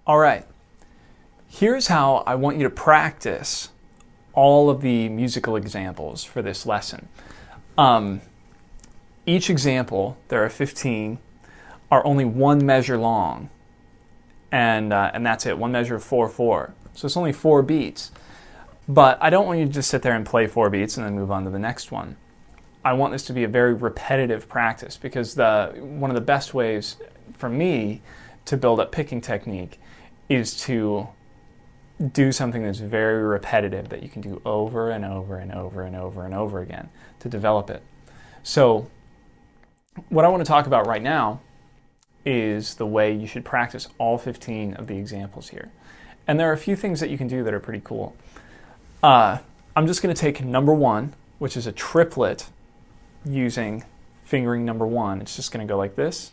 All right, here's how I want you to practice all of the musical examples for this lesson. Each example, there are 15, are only one measure long, and that's it, one measure of 4/4. So it's only 4 beats. But I don't want you to just sit there and play 4 beats and then move on to the next one. I want this to be a very repetitive practice, because one of the best ways for me to build up picking technique is to do something that's very repetitive that you can do over and over and over and over and over again to develop it. So what I want to talk about right now is the way you should practice all 15 of the examples here. And there are a few things that you can do that are pretty cool. I'm just going to take number 1, which is a triplet using fingering number 1. It's just going to go like this.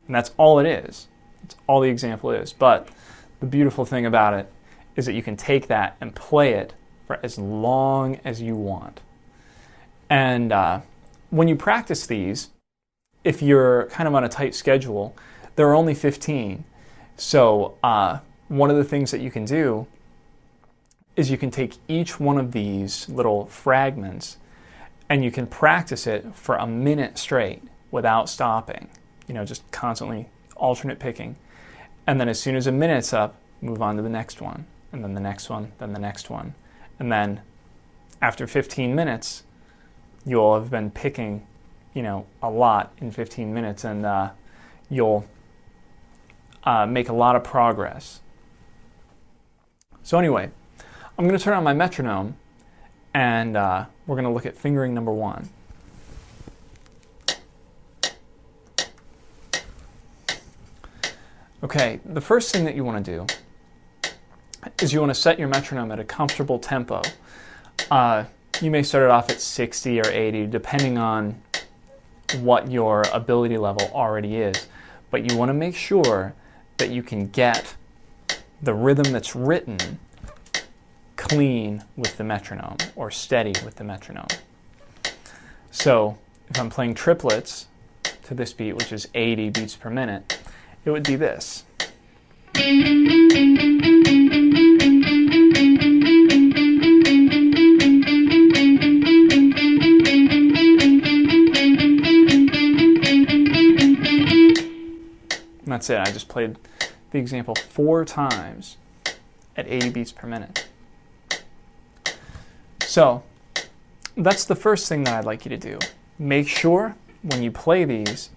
And that's all it is. That's all the example is. But the beautiful thing about it is that you can take that and play it for as long as you want. And when you practice these, if you're kind of on a tight schedule, there are only 15. So one of the things that you can do is you can take each one of these little fragments and you can practice it for a minute straight without stopping. Just constantly alternate picking. And then as soon as a minute's up, move on to the next one, and then the next one, then the next one. And then after 15 minutes, you'll have been picking, a lot in 15 minutes, and you'll make a lot of progress. So anyway, I'm going to turn on my metronome, and we're going to look at fingering number 1. Okay, the first thing that you want to do is you want to set your metronome at a comfortable tempo. You may start it off at 60 or 80, depending on what your ability level already is. But you want to make sure that you can get the rhythm that's written clean with the metronome, or steady with the metronome. So if I'm playing triplets to this beat, which is 80 beats per minute, it would be this. And that's it. I just played the example 4 times at 80 beats per minute. So that's the first thing that I'd like you to do. Make sure when you play these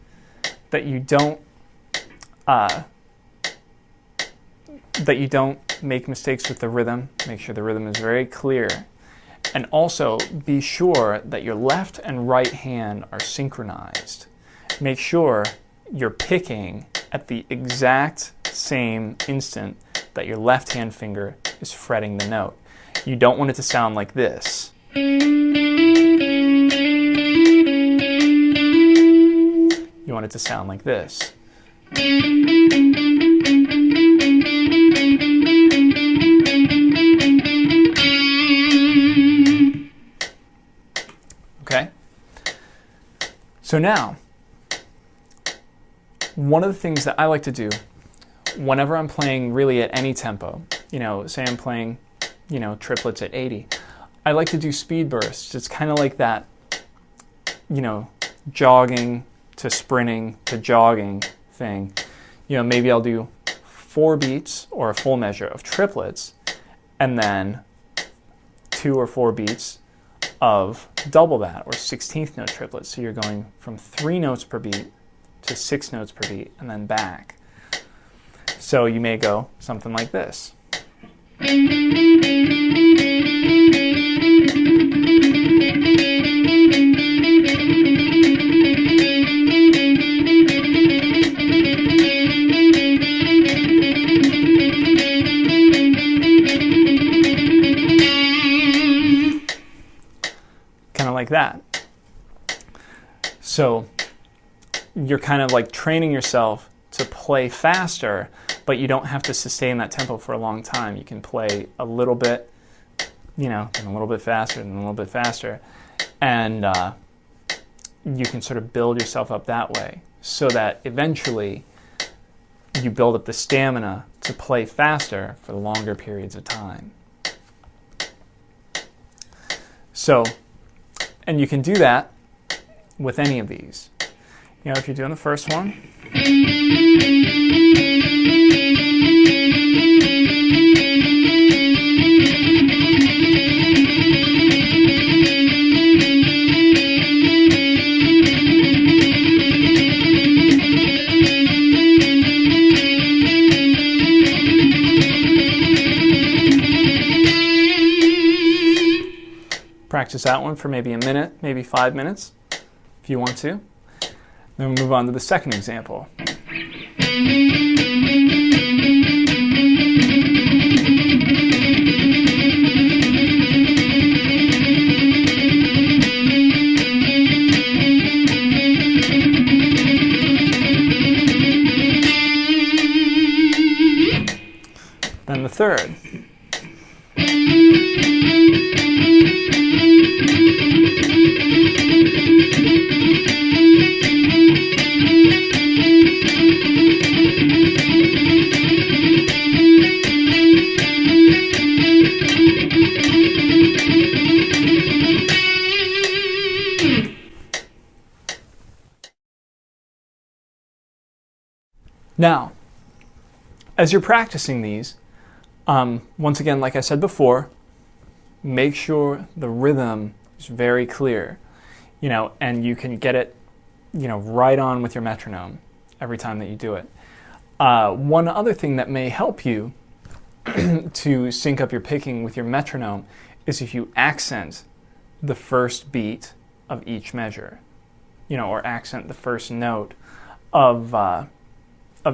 that you don't make mistakes with the rhythm. Make sure the rhythm is very clear. And also be sure that your left and right hand are synchronized. Make sure you're picking at the exact same instant that your left hand finger is fretting the note. You don't want it to sound like this. You want it to sound like this. Okay? So now, one of the things that I like to do whenever I'm playing really at any tempo, say I'm playing, triplets at 80, I like to do speed bursts. It's kind of like that, jogging to sprinting to jogging thing. Maybe I'll do 4 beats or a full measure of triplets, and then 2 or 4 beats of double that, or 16th note triplets. So you're going from 3 notes per beat to 6 notes per beat, and then back. So you may go something like this. Kind of like that. So you're kind of like training yourself to play faster, but you don't have to sustain that tempo for a long time. You can play a little bit, and a little bit faster, and a little bit faster, and you can sort of build yourself up that way, so that eventually you build up the stamina to play faster for longer periods of time. So, and you can do that with any of these. You know, if you're doing the first one, practice that one for maybe a minute, maybe 5 minutes, if you want to. Then we'll move on to the second example. Then the third. Now, as you're practicing these, once again, like I said before, make sure the rhythm is very clear, you know, and you can get it, you know, right on with your metronome every time that you do it. One other thing that may help you to sync up your picking with your metronome is if you accent the first beat of each measure, you know, or accent the first note of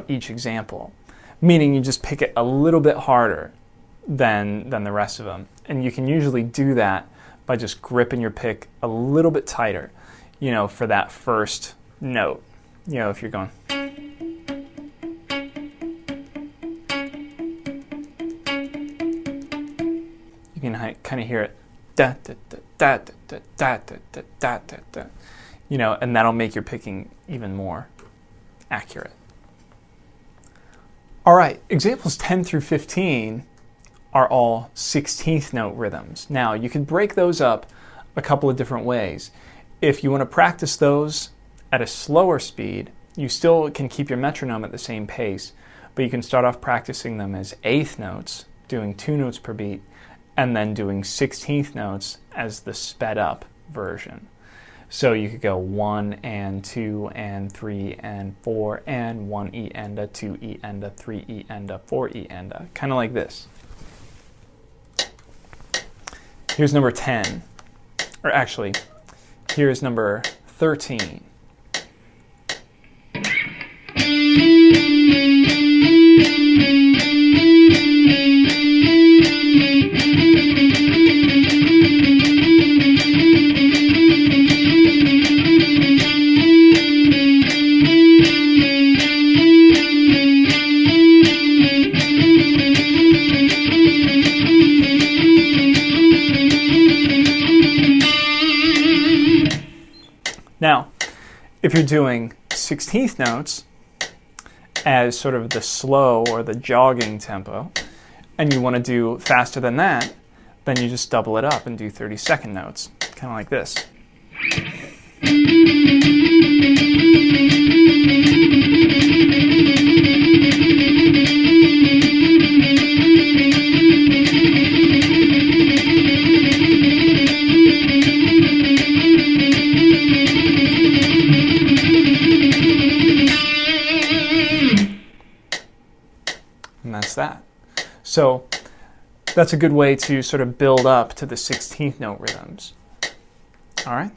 each example, meaning you just pick it a little bit harder than the rest of them. And you can usually do that by just gripping your pick a little bit tighter, you know, for that first note. You know, if you're going, you can kind of hear it, da da da da da da da da da da da, you know, and that'll make your picking even more accurate. All right, examples 10 through 15 are all 16th note rhythms. Now, you can break those up a couple of different ways. If you want to practice those at a slower speed, you still can keep your metronome at the same pace, but you can start off practicing them as 8th notes, doing 2 notes per beat, and then doing 16th notes as the sped up version. So you could go 1 and 2 and 3 and 4 and 1 E and a 2 E and a 3 E and a 4 E and a, kind of like this. Here's number 10, or actually, here's number 13. Now, if you're doing 16th notes as sort of the slow or the jogging tempo, and you want to do faster than that, then you just double it up and do 32nd notes, kind of like this. And that's that. So that's a good way to sort of build up to the 16th note rhythms. All right?